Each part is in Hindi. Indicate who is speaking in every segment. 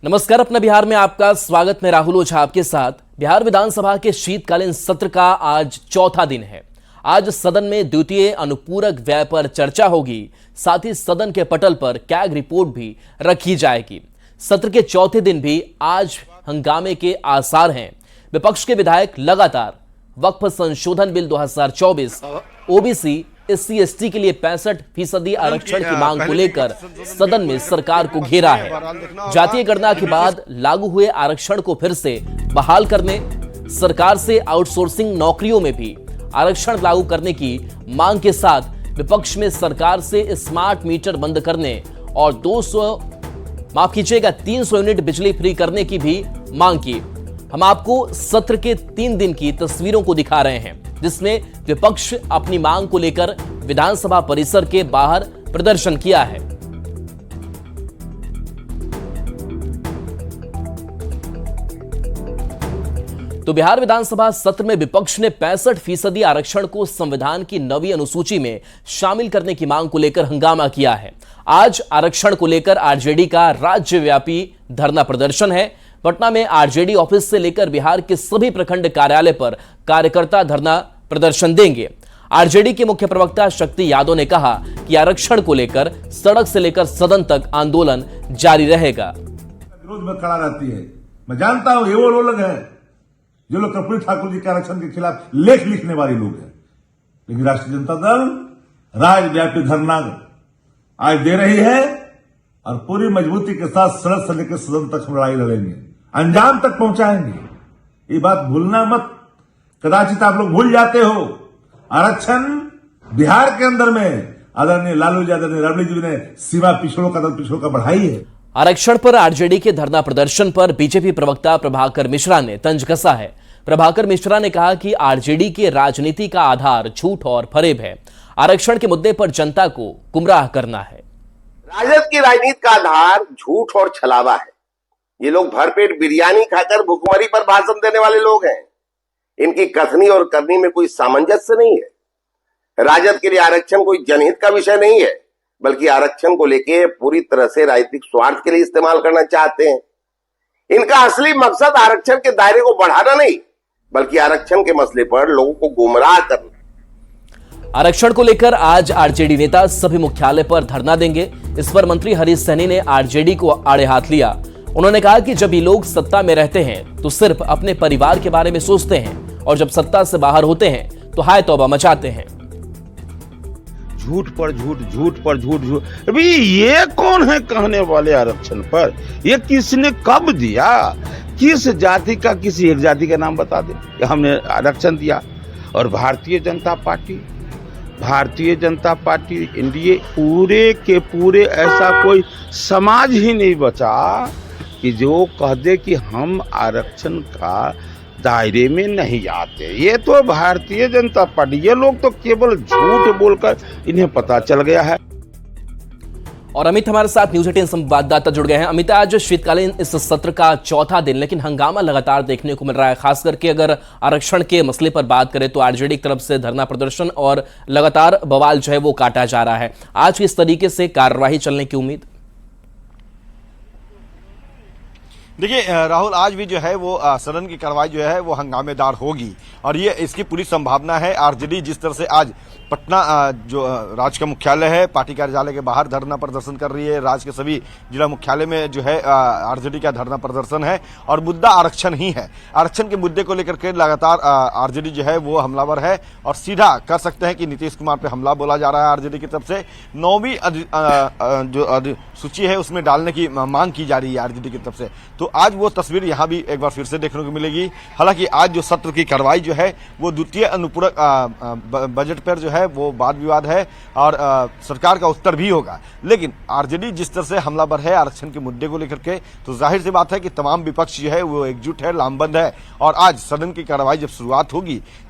Speaker 1: नमस्कार। अपना बिहार में आपका स्वागत। मैं राहुल ओझा आपके साथ। बिहार विधानसभा के शीतकालीन सत्र का आज चौथा दिन है। आज सदन में द्वितीय अनुपूरक व्यय पर चर्चा होगी। साथ ही सदन के पटल पर कैग रिपोर्ट भी रखी जाएगी। सत्र के चौथे दिन भी आज हंगामे के आसार हैं। विपक्ष के विधायक लगातार वक्फ संशोधन बिल 2024, ओबीसी, SC/ST के लिए 65% आरक्षण की मांग को लेकर सदन में सरकार को घेरा है। जातीय गणना के बाद लागू हुए आरक्षण को फिर से बहाल करने, सरकार से आउटसोर्सिंग नौकरियों में भी आरक्षण लागू करने की मांग के साथ विपक्ष में सरकार से स्मार्ट मीटर बंद करने और 300 यूनिट बिजली फ्री करने की भी मांग की। हम आपको सत्र के 3 दिन की तस्वीरों को दिखा रहे हैं, जिसमें विपक्ष अपनी मांग को लेकर विधानसभा परिसर के बाहर प्रदर्शन किया है। तो बिहार विधानसभा सत्र में विपक्ष ने 65% आरक्षण को संविधान की नवी अनुसूची में शामिल करने की मांग को लेकर हंगामा किया है। आज आरक्षण को लेकर आरजेडी का राज्यव्यापी धरना प्रदर्शन है। पटना में आरजेडी ऑफिस से लेकर बिहार के सभी प्रखंड कार्यालय पर कार्यकर्ता धरना प्रदर्शन देंगे। आरजेडी के मुख्य प्रवक्ता शक्ति यादव ने कहा कि आरक्षण को लेकर सड़क से लेकर सदन तक आंदोलन जारी रहेगा।
Speaker 2: विरोध में खड़ा रहती है। मैं जानता हूं ये वो लोग हैं जो लोग कर्पूरी ठाकुर जी के आरक्षण के खिलाफ लेख लिखने वाले लोग हैं, लेकिन राष्ट्रीय जनता दल राज्यव्यापी धरना आज दे रही है और पूरी मजबूती के साथ सड़क से लेकर सदन तक हम लड़ाई लड़ेंगे, अंजाम तक पहुंचाएंगे। ये बात भूलना मत। कदाचित आप लोग भूल जाते हो, आरक्षण बिहार के अंदर में आदरणीय लालू यादव ने, रबड़ी जी ने सीमा पिछड़ों का बढ़ाई है।
Speaker 1: आरक्षण पर आरजेडी के धरना प्रदर्शन पर बीजेपी प्रवक्ता प्रभाकर मिश्रा ने तंज कसा है। प्रभाकर मिश्रा ने कहा कि आरजेडी की राजनीति का आधार झूठ और फरेब है। आरक्षण के मुद्दे पर जनता को गुमराह करना है।
Speaker 3: राजद की राजनीति का आधार झूठ और छलावा है। ये लोग भरपेट बिरयानी खाकर भुखमरी पर भाषण देने वाले लोग हैं। इनकी कथनी और करनी में कोई सामंजस्य नहीं है। राजद के लिए आरक्षण कोई जनहित का विषय नहीं है, बल्कि आरक्षण को लेके पूरी तरह से राजनीतिक स्वार्थ के लिए इस्तेमाल करना चाहते हैं। इनका असली मकसद आरक्षण के दायरे को बढ़ाना नहीं, बल्कि आरक्षण के मसले पर लोगों को गुमराह करना।
Speaker 1: आरक्षण को लेकर आज आरजेडी नेता सभी मुख्यालय पर धरना देंगे। इस पर मंत्री हरीश सहनी ने आरजेडी को आड़े हाथ लिया। उन्होंने कहा कि जब ये लोग सत्ता में रहते हैं तो सिर्फ अपने परिवार के बारे में सोचते हैं और जब सत्ता से बाहर होते हैं तो हाय तौबा मचाते हैं।
Speaker 4: झूठ पर झूठ, झूठ पर झूठ, झूठ। अभी ये कौन है कहने वाले आरक्षण पर? ये किसने कब दिया? किस जाति का, किसी एक जाति का नाम बता दे हमने आरक्षण दिया। और भारतीय जनता पार्टी एनडीए पूरे के पूरे ऐसा कोई समाज ही नहीं बचा कि जो कह दे कि हम आरक्षण का दायरे में नहीं आते। ये तो भारतीय जनता पार्टी, ये लोग तो केवल झूठ बोलकर इन्हें पता चल गया है।
Speaker 1: और अमित हमारे साथ न्यूज़ 18 संवाददाता जुड़ गए हैं। अमित, आज शीतकालीन इस सत्र का चौथा दिन, लेकिन हंगामा लगातार देखने को मिल रहा है। खास करके अगर आरक्षण के मसले पर बात करें तो आरजेडी की तरफ से धरना प्रदर्शन और लगातार बवाल जो है वो काटा जा रहा है। आज किस तरीके से कार्यवाही चलने की उम्मीद?
Speaker 5: देखिए राहुल, आज भी जो है वो सदन की कार्रवाई जो है वो हंगामेदार होगी और ये इसकी पूरी संभावना है। आरजेडी जिस तरह से आज पटना जो राज्य का मुख्यालय है, पार्टी कार्यालय के बाहर धरना प्रदर्शन कर रही है। राज्य के सभी जिला मुख्यालय में जो है आरजेडी का धरना प्रदर्शन है और मुद्दा आरक्षण ही है। आरक्षण के मुद्दे को लेकर के लगातार आरजेडी जो है वो हमलावर है और सीधा कर सकते हैं कि नीतीश कुमार पे हमला बोला जा रहा है। आरजेडी की तरफ से 9वीं जो सूची है उसमें डालने की मांग की जा रही है आरजेडी की तरफ से। तो आज वो तस्वीर यहाँ भी एक बार फिर से देखने को मिलेगी। हालांकि आज जो सत्र की कार्रवाई जो है वो द्वितीय अनुपूरक बजट पर जो है वो वाद विवाद है और सरकार का उत्तर भी होगा। लेकिन आरजेडी जिस तरह से हमलावर है आरक्षण के मुद्दे को लेकर के, तो जाहिर सी बात है कि तमाम विपक्ष जो है वो एकजुट है, लामबंद है। और आज सदन की कार्रवाई जब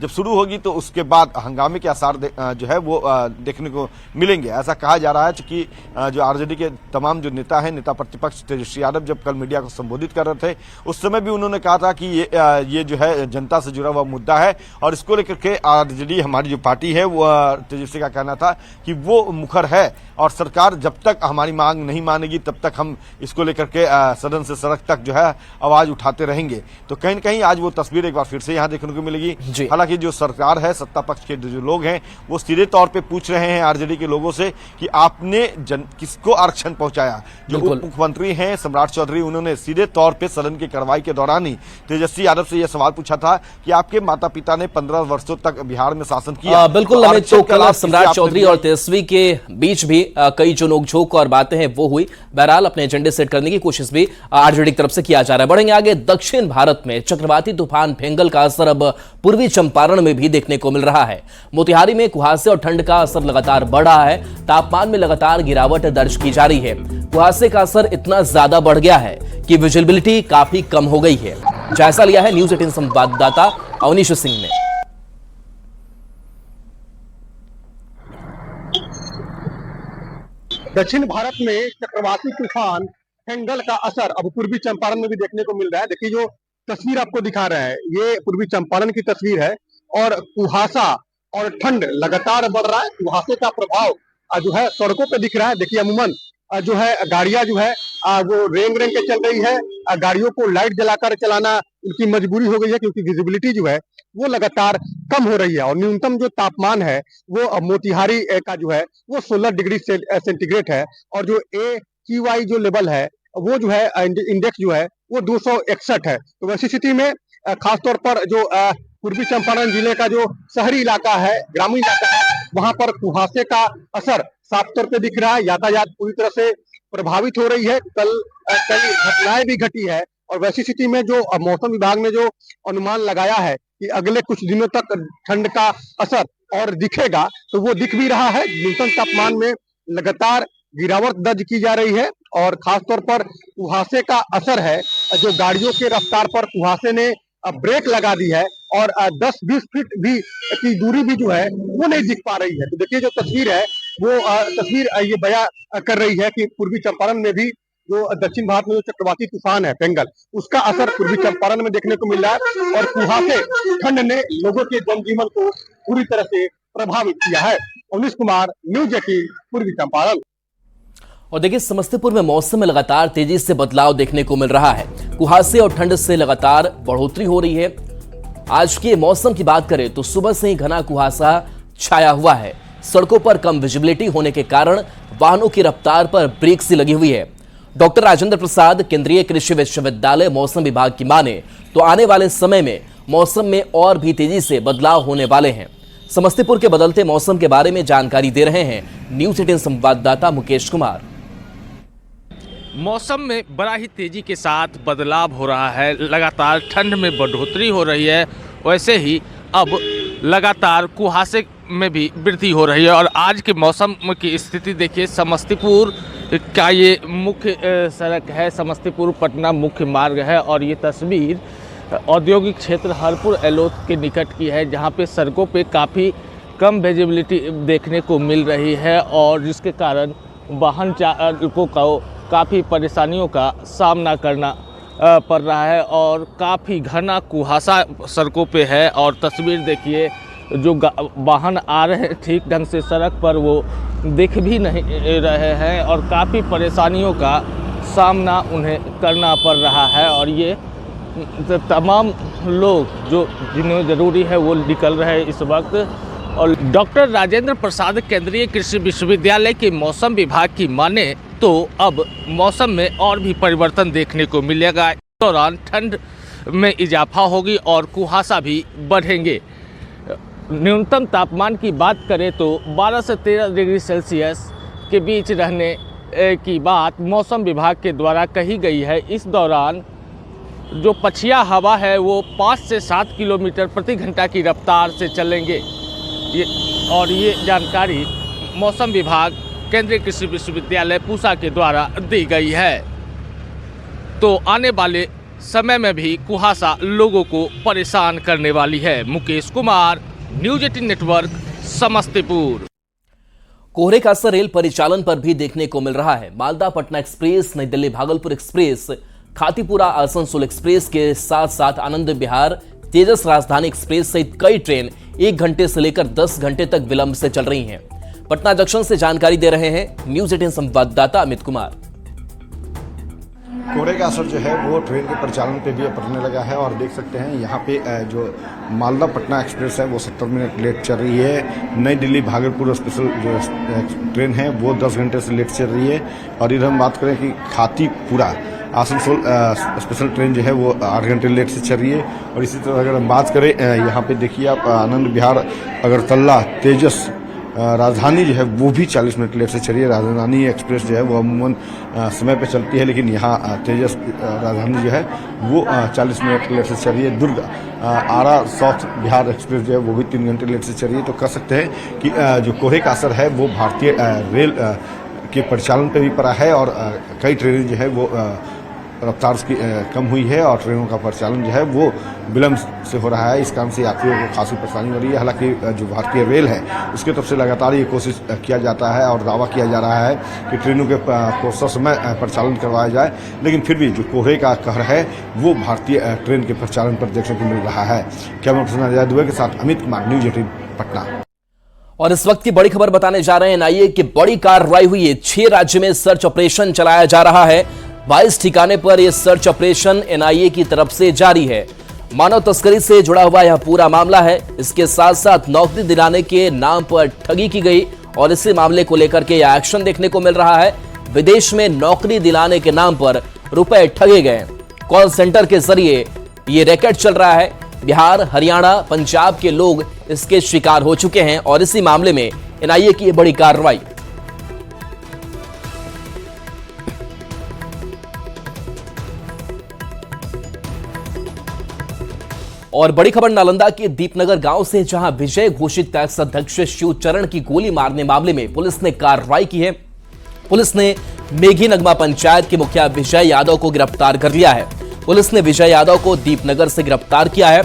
Speaker 5: शुरू होगी तो उसके बाद हंगामे के आसार जो है वो देखने को मिलेंगे। ऐसा कहा जा रहा है कि जो आरजेडी के तमाम जो नेता है, नेता प्रतिपक्ष तेजस्वी यादव जब कल मीडिया को संबोधित कर रहे थे उस समय भी उन्होंने कहा था कि ये जो है जनता से जुड़ा हुआ मुद्दा है और इसको लेकर के आरजेडी हमारी जो पार्टी है वो तेजस्वी का कहना था कि वो मुखर है और सरकार जब तक हमारी मांग नहीं मानेगी तब तक हम इसको लेकर के सदन से सड़क तक जो है आवाज उठाते रहेंगे। तो कहीं न कहीं आज वो तस्वीर एक बार फिर से यहाँ देखने को मिलेगी। हालांकि जो सरकार है, सत्ता पक्ष के जो लोग हैं, वो सीधे तौर पे पूछ रहे हैं आरजेडी के लोगों से कि आपने किसको आरक्षण पहुंचाया। जो उप मुख्यमंत्री हैं सम्राट चौधरी, उन्होंने सीधे तौर पे सदन की कार्रवाई के दौरान ही तेजस्वी यादव से यह सवाल पूछा था कि आपके माता पिता ने 15 वर्षों तक बिहार में शासन किया।
Speaker 1: बिल्कुल, तो कल सम्राट चौधरी और तेजस्वी के बीच भी कई जो नोकझोंक और बातें हैं वो हुई। बहरहाल अपने एजेंडे सेट करने की कोशिश भी आरजेडी की तरफ से किया जा रहा है। बढ़ेंगे आगे। दक्षिण भारत में चक्रवाती तूफान फेंगल का असर अब पूर्वी चंपारण में भी देखने को मिल रहा है। मोतिहारी में कुहासे और ठंड का असर लगातार बढ़ रहा है। तापमान में लगातार गिरावट दर्ज की जा रही है। कुहासे का असर इतना ज्यादा बढ़ गया है कि विजिबिलिटी काफी कम हो गई है। जायजा लिया है न्यूज 18 संवाददाता अवनीश सिंह ने।
Speaker 6: दक्षिण भारत में चक्रवाती तूफान फेंगल का असर अब पूर्वी चंपारण में भी देखने को मिल रहा है। देखिए, जो तस्वीर आपको दिखा रहा है ये पूर्वी चंपारण की तस्वीर है और कुहासा और ठंड लगातार बढ़ रहा है। कुहासे का प्रभाव जो है सड़कों पे दिख रहा है। देखिए, अमूमन जो है गाड़ियां जो है वो रेंग रेंग के चल रही है। गाड़ियों को लाइट जलाकर चलाना उनकी मजबूरी हो गई है क्योंकि विजिबिलिटी जो है वो लगातार कम हो रही है। और न्यूनतम जो तापमान है वो मोतिहारी का जो है वो 16 डिग्री सेंटीग्रेड है और जो AQI जो लेवल है वो जो है इंडेक्स जो है वो 261 है। तो वैसी स्थिति में खासतौर पर जो पूर्वी चंपारण जिले का जो शहरी इलाका है, ग्रामीण इलाका है, वहां पर कुहासे का असर साफ तौर पे दिख रहा है। यातायात पूरी तरह से प्रभावित हो रही है। कल कई घटनाएं भी घटी है और वैसी स्थिति में जो मौसम विभाग ने जो अनुमान लगाया है कि अगले कुछ दिनों तक ठंड का असर और दिखेगा, तो वो दिख भी रहा है। न्यूनतम तापमान में लगातार गिरावट दर्ज की जा रही है और खासतौर पर कुहासे का असर है। जो गाड़ियों के रफ्तार पर कुहासे ने ब्रेक लगा दी है और 10-20 फीट भी की दूरी भी जो है वो नहीं दिख पा रही है। तो देखिए, जो तस्वीर है वो तस्वीर ये बयां कर रही है कि पूर्वी चंपारण में भी जो दक्षिण भारत में जो चक्रवाती तूफान है फेंगल, उसका असर पूर्वी चंपारण में देखने को मिल रहा है और कुहासे ठंड ने लोगों के जनजीवन को पूरी तरह से प्रभावित किया है। अवनीश कुमार, न्यूज 18 पूर्वी चंपारण।
Speaker 1: और देखिए, समस्तीपुर में मौसम में लगातार तेजी से बदलाव देखने को मिल रहा है। कुहासे और ठंड से लगातार बढ़ोतरी हो रही है। आज के मौसम की बात करें तो सुबह से ही घना कुहासा छाया हुआ है। सड़कों पर कम विजिबिलिटी होने के कारण वाहनों की रफ्तार पर ब्रेक सी लगी हुई है। डॉक्टर राजेंद्र प्रसाद केंद्रीय कृषि विश्वविद्यालय मौसम विभाग की माने तो आने वाले समय में मौसम में और भी तेजी से बदलाव होने वाले हैं। समस्तीपुर के बदलते मौसम के बारे में जानकारी दे रहे हैं न्यूज 18 संवाददाता मुकेश कुमार।
Speaker 7: मौसम में बड़ा ही तेजी के साथ बदलाव हो रहा है। लगातार ठंड में बढ़ोतरी हो रही है, वैसे ही अब लगातार कुहासे में भी वृद्धि हो रही है। और आज के मौसम की स्थिति देखिए, समस्तीपुर का ये मुख्य सड़क है, समस्तीपुर पटना मुख्य मार्ग है और ये तस्वीर औद्योगिक क्षेत्र हरपुर एलोथ के निकट की है, जहाँ पे सड़कों पे काफ़ी कम विजिबिलिटी देखने को मिल रही है और जिसके कारण वाहन चालकों को काफ़ी परेशानियों का सामना करना पड़ रहा है और काफ़ी घना कुहासा सड़कों पे है। और तस्वीर देखिए, जो वाहन आ रहे हैं ठीक ढंग से सड़क पर वो दिख भी नहीं रहे हैं और काफ़ी परेशानियों का सामना उन्हें करना पड़ रहा है। और ये तमाम लोग जो जिन्हें ज़रूरी है वो निकल रहे हैं इस वक्त। और डॉक्टर राजेंद्र प्रसाद केंद्रीय कृषि विश्वविद्यालय के मौसम विभाग की माने तो अब मौसम में और भी परिवर्तन देखने को मिलेगा। इस दौरान ठंड में इजाफा होगी और कुहासा भी बढ़ेंगे। न्यूनतम तापमान की बात करें तो 12 से 13 डिग्री सेल्सियस के बीच रहने की बात मौसम विभाग के द्वारा कही गई है। इस दौरान जो पछिया हवा है वो 5 से 7 किलोमीटर प्रति घंटा की रफ्तार से चलेंगे। ये जानकारी मौसम विभाग केंद्रीय कृषि विश्वविद्यालय पूसा के द्वारा दी गई है। तो आने वाले समय में भी कुहासा लोगों को परेशान करने वाली है। Mukesh Kumar, news 18 network, Samastipur.
Speaker 1: कोहरे का असर रेल परिचालन पर भी देखने को मिल रहा है। मालदा पटना एक्सप्रेस, नई दिल्ली भागलपुर एक्सप्रेस, खातीपुरा आसनसोल एक्सप्रेस के साथ साथ आनंद विहार, तेजस राजधानी एक्सप्रेस सहित कई ट्रेन 1 घंटे से लेकर 10 घंटे तक विलंब से चल रही हैं। पटना जंक्शन से जानकारी दे रहे हैं न्यूज 18 संवाददाता अमित कुमार।
Speaker 5: कोहरे का असर जो है वो ट्रेन के परिचालन पे भी पड़ने लगा है और देख सकते हैं यहाँ पे जो मालदा पटना एक्सप्रेस है वो 70 मिनट लेट चल रही है। नई दिल्ली भागलपुर स्पेशल जो ट्रेन है वो 10 घंटे से लेट चल रही है। और इधर हम बात करें कि खातीपुरा आसनसोल स्पेशल ट्रेन जो है वो 8 घंटे लेट से चल रही है। और इसी तरह अगर हम बात करें यहाँ पे देखिए आप आनंद विहार अगरतला तेजस राजधानी जो है वो भी 40 मिनट लेट से चली है। राजधानी एक्सप्रेस जो है वो अमूमन समय पे चलती है, लेकिन यहाँ तेजस राजधानी जो है वो 40 मिनट लेट से चल रही है। दुर्ग आरा साउथ बिहार एक्सप्रेस जो है वो भी 3 घंटे लेट से चल रही है। तो कह सकते हैं कि जो कोहरे का असर है वो भारतीय रेल के परिचालन पे भी पड़ा है और कई ट्रेनें जो है वो रफ्तार उसकी कम हुई है और ट्रेनों का परिचालन जो है वो विलम्ब से हो रहा है। इस कारण से यात्रियों को खासी परेशानी हो रही है। हालांकि जो भारतीय रेल है उसकी तरफ से लगातार ये कोशिश किया जाता है और दावा किया जा रहा है कि ट्रेनों के को ससमय परिचालन करवाया जाए, लेकिन फिर भी जो कोहरे का कहर है वो भारतीय ट्रेन के परिचालन पर देखने को मिल रहा है। कैमरा पर्सन अजय दुबे के साथ अमित कुमार, न्यूज 18 पटना।
Speaker 1: और इस वक्त की बड़ी खबर बताने जा रहे हैं। एनआईए की बड़ी कार्रवाई हुई है। 6 राज्य में सर्च ऑपरेशन चलाया जा रहा है। 22 ठिकाने पर यह सर्च ऑपरेशन एनआईए की तरफ से जारी है। मानव तस्करी से जुड़ा हुआ यह पूरा मामला है। इसके साथ साथ नौकरी दिलाने के नाम पर ठगी की गई और इसी मामले को लेकर के यह एक्शन देखने को मिल रहा है। विदेश में नौकरी दिलाने के नाम पर रुपए ठगे गए। कॉल सेंटर के जरिए यह रैकेट चल रहा है। बिहार, हरियाणा, पंजाब के लोग इसके शिकार हो चुके हैं और इसी मामले में एनआईए की यह बड़ी कार्रवाई। और बड़ी खबर नालंदा के दीपनगर गांव से, जहां विजय घोषित पैक्स अध्यक्ष शिवचरण की गोली मारने मामले में पुलिस ने कार्रवाई की है। पुलिस ने मेघी नगमा पंचायत के मुखिया विजय यादव को गिरफ्तार कर लिया है। पुलिस ने विजय यादव को दीपनगर से गिरफ्तार किया है।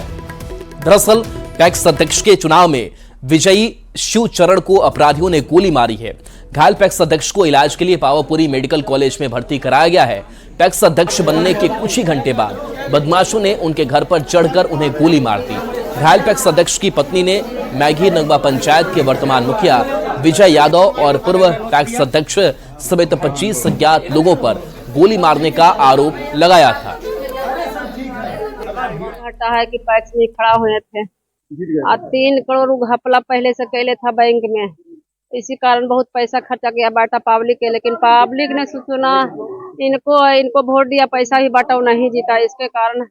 Speaker 1: दरअसल पैक्स अध्यक्ष के चुनाव में विजयी शिवचरण को अपराधियों ने गोली मारी है। घायल पैक्स अध्यक्ष को इलाज के लिए पावापुरी मेडिकल कॉलेज में भर्ती कराया गया है। पैक्स अध्यक्ष बनने के कुछ ही घंटे बाद बदमाशों ने उनके घर पर चढ़कर उन्हें गोली मार दी। घायल पैक्स अध्यक्ष की पत्नी ने मैघी नगमा पंचायत के वर्तमान मुखिया विजय यादव और पूर्व पैक्स अध्यक्ष समेत 25 अज्ञात लोगों पर गोली मारने का आरोप लगाया था।
Speaker 8: है कि पैक्स में खड़ा हुए थे और 3 करोड़ घपला पहले से कैले था बैंक में। इसी कारण बहुत पैसा खर्चा गया बाटा पब्लिक के, लेकिन पब्लिक ने सुना इनको वोट दिया, पैसा ही बांटा, नहीं जीता। इसके कारण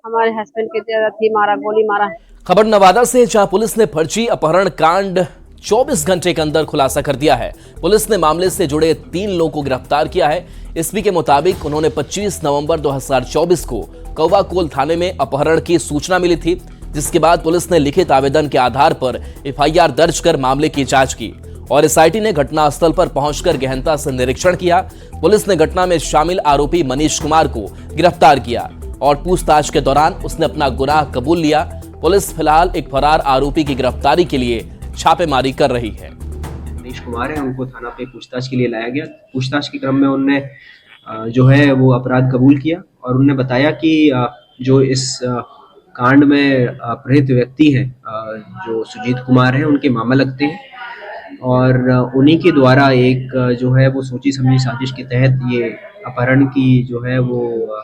Speaker 8: हमारे हस्बैंड के मारा, गोली मारा।
Speaker 1: खबर नवादा से, जहां पुलिस ने फर्जी अपहरण कांड 24 घंटे के अंदर खुलासा कर दिया है। पुलिस ने मामले से जुड़े 3 लोगों को गिरफ्तार किया है। एसपी के मुताबिक उन्होंने 25 नवंबर 2024 को कौवाकोल थाने में अपहरण की सूचना मिली थी, जिसके बाद पुलिस ने लिखित आवेदन के आधार पर एफआईआर दर्ज कर मामले की जांच की और एसआईटी ने घटनास्थल पर पहुंचकर गहनता से निरीक्षण किया। पुलिस ने घटना में शामिल आरोपी मनीष कुमार को गिरफ्तार किया और पूछताछ के दौरान उसने अपना गुनाह कबूल लिया। पुलिस फिलहाल एक फरार आरोपी की गिरफ्तारी के लिए छापेमारी कर रही है।
Speaker 9: मनीष कुमार है, उनको थाना पे पूछताछ के लिए लाया गया। पूछताछ के क्रम में उनने जो है वो अपराध कबूल किया और उन्होंने बताया कि जो इस कांड में अपहृत व्यक्ति हैं, जो सुजीत कुमार हैं, उनके मामा लगते हैं और उन्हीं के द्वारा एक जो है वो सोची समझी साजिश के तहत ये अपहरण की जो है वो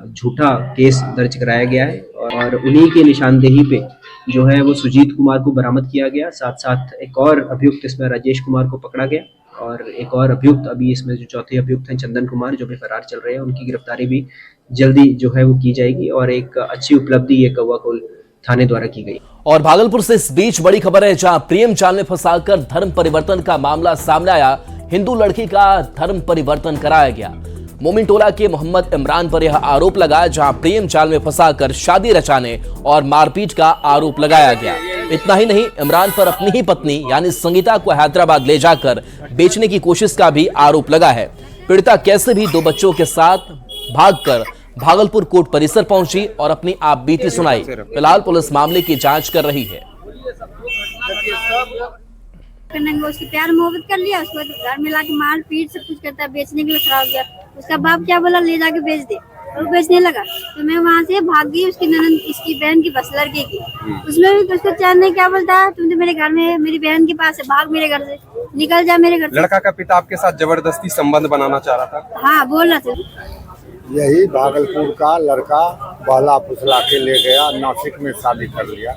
Speaker 9: झूठा केस दर्ज कराया गया है और उन्हीं के निशानदेही पे जो है वो सुजीत कुमार को बरामद किया गया। साथ साथ एक और अभियुक्त इसमें राजेश कुमार को पकड़ा गया और एक और अभियुक्त अभी इसमें जो चौथे अभियुक्त हैं चंदन कुमार, जो भी फरार चल रहे हैं, उनकी गिरफ्तारी भी जल्दी जो है वो की जाएगी और एक अच्छी उपलब्धि ये कौवाकोल थाने द्वारा की गई।
Speaker 1: और भागलपुर से इस बीच बड़ी खबर है, जहां प्रेम जाल में फंसाकर धर्म परिवर्तन का मामला सामने आया। हिंदू लड़की का धर्म परिवर्तन कराया गया। मोमिन टोला के मोहम्मद इमरान पर यह आरोप लगा, जहां प्रेम जाल में फंसाकर शादी रचाने और मारपीट का आरोप लगाया गया। इतना ही नहीं, इमरान पर अपनी ही पत्नी यानी संगीता को हैदराबाद ले जाकर बेचने की कोशिश का भी आरोप लगा है। पीड़िता कैसे भी 2 बच्चों के साथ भागकर भागलपुर कोर्ट परिसर पहुंची और अपनी आप बीती सुनाई। फिलहाल पुलिस मामले की जांच कर रही है।
Speaker 10: उसकी प्यार मोहब्बत कर लिया, उसको घर में लाके मार पीट सब कुछ करता है, बेचने के लिए खड़ा हो गया। उसका बाप क्या बोला, ले जाके बेच दे। और वो बेचने लगा, तो मैं वहाँ से भाग गई। उसकी ननद, इसकी बहन की बस, लड़के की, उसमें भी उसको चैन नहीं। क्या बोलता है, तुम तो मेरे घर में, मेरी बहन के पास है, भाग मेरे घर से, निकल जा मेरे घर से।
Speaker 11: लड़का का पिता आपके साथ जबरदस्ती संबंध बनाना चाह रहा था?
Speaker 10: हाँ, बोल रहा था।
Speaker 12: यही भागलपुर का लड़का बहला फुसला के ले गया, नासिक में शादी कर लिया।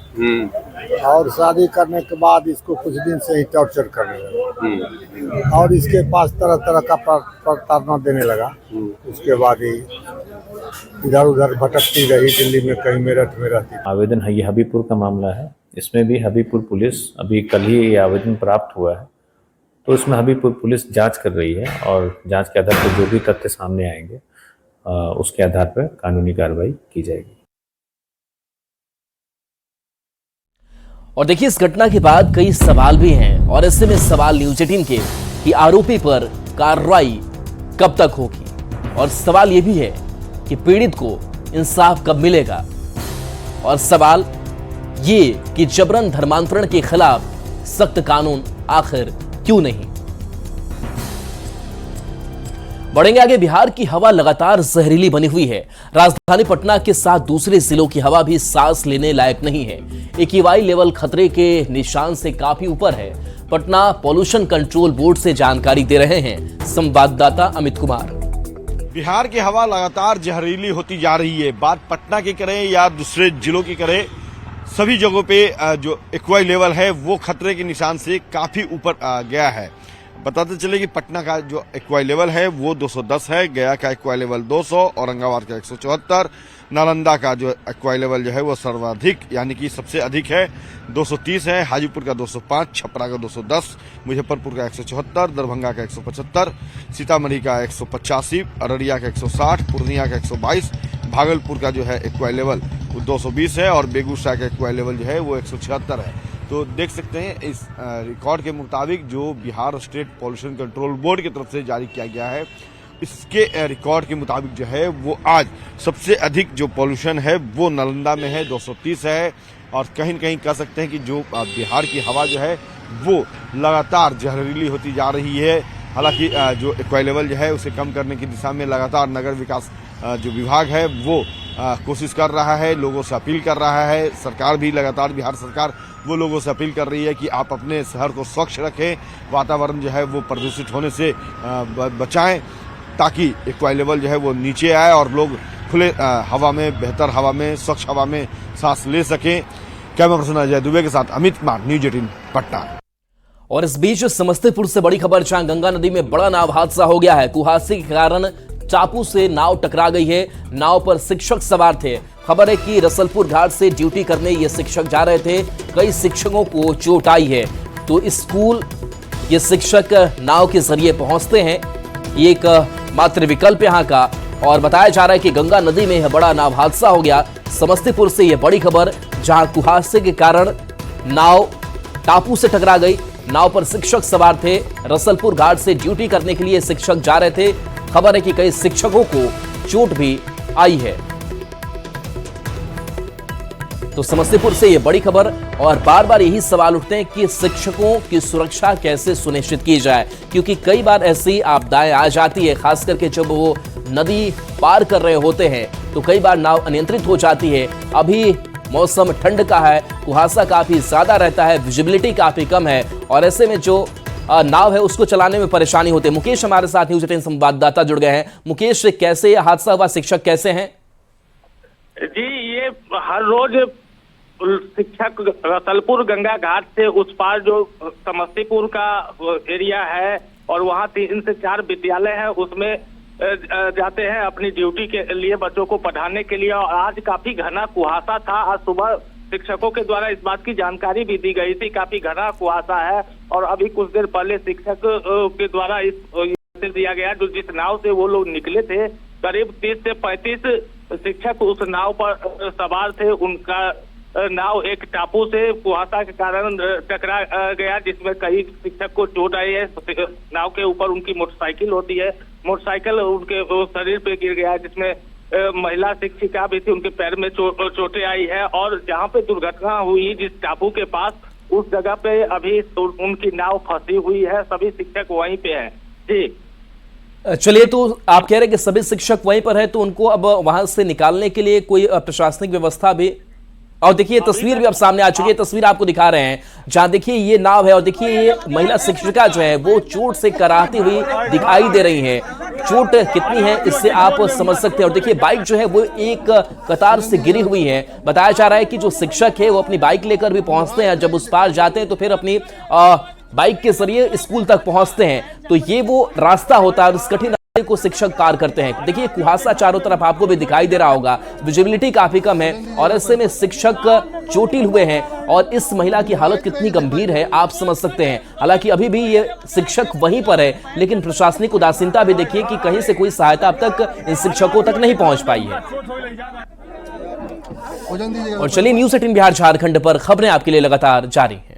Speaker 12: और शादी करने के बाद इसको कुछ दिन से ही टॉर्चर करने लगा और इसके पास तरह तरह का प्रताड़ना देने लगा। उसके बाद ही इधर उधर भटकती रही, दिल्ली में कहीं मेरठ में रहती।
Speaker 13: आवेदन है, ये हबीबपुर का मामला है। इसमें भी हबीबपुर पुलिस, अभी कल ही ये आवेदन प्राप्त हुआ है, तो इसमें हबीबपुर पुलिस जांच कर रही है और जांच के आधार पर जो भी तथ्य सामने आएंगे उसके आधार पर कानूनी कार्रवाई की जाएगी।
Speaker 1: और देखिए, इस घटना के बाद कई सवाल भी हैं और ऐसे में सवाल न्यूज़ 18 के कि आरोपी पर कार्रवाई कब तक होगी, और सवाल यह भी है कि पीड़ित को इंसाफ कब मिलेगा, और सवाल ये कि जबरन धर्मांतरण के खिलाफ सख्त कानून आखिर क्यों नहीं। बढ़ेंगे आगे। बिहार की हवा लगातार जहरीली बनी हुई है। राजधानी पटना के साथ दूसरे जिलों की हवा भी सांस लेने लायक नहीं है। AQI लेवल खतरे के निशान से काफी ऊपर है। पटना पॉल्यूशन कंट्रोल बोर्ड से जानकारी दे रहे हैं संवाददाता अमित कुमार।
Speaker 5: बिहार की हवा लगातार जहरीली होती जा रही है। बात पटना की करें या दूसरे जिलों की करें, सभी जगहों पे जो AQI लेवल है वो खतरे के निशान से काफी ऊपर गया है। बताते चले कि पटना का जो AQI लेवल है वो 210 है, गया का AQI लेवल 200, औरंगाबाद का 174, नालंदा का जो AQI लेवल जो है वो सर्वाधिक यानी कि सबसे अधिक है 230 है, हाजीपुर का 205, छपरा का 210, मुजफ्फरपुर का 174, दरभंगा का 175, सीतामढ़ी का 185, अररिया का 160, पूर्णिया का 122, भागलपुर का जो है AQI लेवल वो 220 है और बेगूसराय का AQI लेवल जो है वो 176 है। तो देख सकते हैं इस रिकॉर्ड के मुताबिक जो Bihar state pollution control board की तरफ से जारी किया गया है, इसके रिकॉर्ड के मुताबिक जो है वो आज सबसे अधिक जो पॉल्यूशन है वो नालंदा में है, 230 है। और कहीं न कहीं कह सकते हैं कि जो बिहार की हवा जो है वो लगातार जहरीली होती जा रही है। हालांकि जो AQI लेवल जो है उसे कम करने की दिशा में लगातार नगर विकास जो विभाग है वो कोशिश कर रहा है, लोगों से अपील कर रहा है। सरकार भी लगातार, बिहार सरकार वो लोगों से अपील कर रही है कि आप अपने शहर को स्वच्छ रखें, वातावरण जो है वो प्रदूषित होने से बचाएं, ताकि AQI लेवल जो है वो नीचे आए और लोग खुले हवा में, बेहतर हवा में, स्वच्छ हवा में सांस ले सकें। कैमरा पर्सन अजय दुबे के साथ अमित कुमार, न्यूज़ 18 पटना।
Speaker 1: और इस बीच समस्तीपुर से बड़ी खबर, जहां गंगा नदी में बड़ा नाव हादसा हो गया है। कुहासे के कारण टापू से नाव टकरा गई है। नाव पर शिक्षक सवार थे। खबर है कि रसलपुर घाट से ड्यूटी करने ये शिक्षक जा रहे थे। कई शिक्षकों को चोट आई है, तो स्कूल ये शिक्षक नाव के जरिए पहुंचते हैं। ये एक मात्र विकल्प यहाँ का। और बताया जा रहा है कि गंगा नदी में बड़ा नाव हादसा हो गया। समस्तीपुर से यह बड़ी खबर, जहां कुहासे के कारण नाव टापू से टकरा गई। नाव पर शिक्षक सवार थे। रसलपुर घाट से ड्यूटी करने के लिए शिक्षक जा रहे थे। खबर है कि कई शिक्षकों को चोट भी आई है। तो समस्तीपुर से यह बड़ी खबर। और बार बार यही सवाल उठते हैं कि शिक्षकों की सुरक्षा कैसे सुनिश्चित की जाए, क्योंकि कई बार ऐसी आपदाएं आ जाती है, खास करके जब वो नदी पार कर रहे होते हैं तो कई बार नाव अनियंत्रित हो जाती है। अभी मौसम ठंड का है, कुहासा काफी ज्यादा रहता है, विजिबिलिटी काफी कम है, और ऐसे में जो नाव है उसको चलाने में परेशानी होती है। मुकेश हमारे साथ न्यूज़ 18 संवाददाता जुड़ गए हैं। मुकेश, कैसे यह हादसा हुआ, शिक्षक कैसे हैं?
Speaker 7: जी, ये हर रोज शिक्षक रसलपुर गंगा घाट से उस पार जो समस्तीपुर का एरिया है और वहाँ 3 से 4 विद्यालय है उसमें जाते हैं अपनी ड्यूटी के लिए, बच्चों को पढ़ाने के लिए। और आज काफी घना कुहासा था। आज सुबह शिक्षकों के द्वारा इस बात की जानकारी भी दी गई थी, काफी घना कुहासा है। और अभी कुछ देर पहले शिक्षक के द्वारा इस दिया गया जो जिस नाव से वो लोग निकले थे, करीब 30 से 35 शिक्षक उस नाव पर सवार थे। उनका नाव एक टापू से कुहासा के कारण टकरा गया, जिसमें कई शिक्षक को चोट आई है। नाव के ऊपर उनकी मोटरसाइकिल होती है, मोटरसाइकिल उनके शरीर पे गिर गया, जिसमें महिला शिक्षिका भी थी, उनके पैर में चोटें आई है। और जहाँ पे दुर्घटना हुई जिस टापू के पास, उस जगह पे अभी उनकी नाव फंसी हुई है। सभी शिक्षक वहीं पे हैं। जी
Speaker 1: चलिए, तो आप कह रहे हैं कि सभी शिक्षक वहीं पर है, तो उनको अब वहां से निकालने के लिए कोई प्रशासनिक व्यवस्था भी। और देखिए तस्वीर भी अब सामने आ चुकी है, तस्वीर आपको दिखा रहे हैं जहां देखिए ये नाव है और देखिए ये महिला शिक्षिका जो है वो चोट से कराहती हुई दिखाई दे रही है। चोट कितनी है इससे आप समझ सकते हैं। और देखिए बाइक जो है वो एक कतार से गिरी हुई है। बताया जा रहा है कि जो शिक्षक है वो अपनी बाइक लेकर भी पहुंचते हैं, जब उस पार जाते हैं तो फिर अपनी बाइक के जरिए स्कूल तक पहुंचते हैं। तो ये वो रास्ता होता है, उस कठिन को शिक्षक पार करते हैं। देखिए कुहासा चारों तरफ आपको भी दिखाई दे रहा होगा, विजिबिलिटी काफी कम है और ऐसे में शिक्षक चोटिल हुए हैं और इस महिला की हालत कितनी गंभीर है आप समझ सकते हैं। हालांकि अभी भी ये शिक्षक वहीं पर है, लेकिन प्रशासनिक उदासीनता भी देखिए कि कहीं से कोई सहायता अब तक इन शिक्षकों तक नहीं पहुंच पाई है। और चलिए न्यूज़ 18 बिहार झारखंड पर खबरें आपके लिए लगातार जारी है।